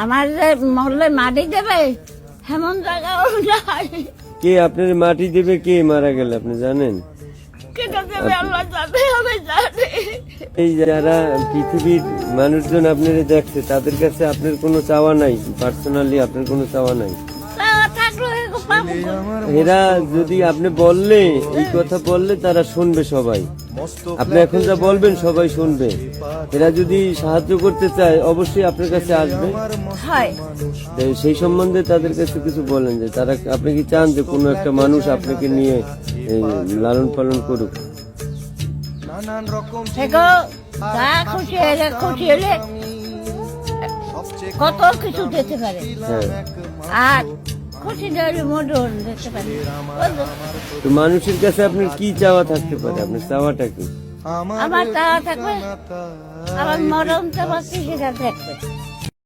আমার যে মরলে মাটি দেবে এমন জায়গাও নাই। কে আপনার মাটি দেবে, কে মারা গেলে আপনি জানেন? কেটে দেবে আল্লাহ জানে, আমি জানি। এই যারা পৃথিবীর মানুষজন আপনারা দেখছে তাদের কাছে আপনার কোনো চাওয়া নাই? পার্সোনালি আপনার কোনো চাওয়া নাই? চাওয়া থাকলেও এরকম পাবো কই? এরা যদি আপনি বললে, এই কথা বললে তারা শুনবে সবাই। আপনি এখন যা বলবেন সবাই শুনবে। এরা যদি সাহায্য করতে চায় অবশ্যই আপনার কাছে আসবে। হয় তো সেই সম্বন্ধে তাদের কাছে কিছু বলেন, যে তারা, আপনি কি চান যে কোনো একটা মানুষ আপনাকে নিয়ে লালন পালন করুক? সেগো যা খুশি হলে খুশি হলে কত কিছু দিতে পারে, হ্যাঁ, আর খুশি না হলে মধুর দিতে পারে। বুঝলো? তো মানুষের কাছে আপনার কি চাওয়া থাকতে পারে? আপনার চাওয়াটা কি? আমার চাওয়া থাকবে আমার মরণ চাওয়া কি সেটা থাকবে।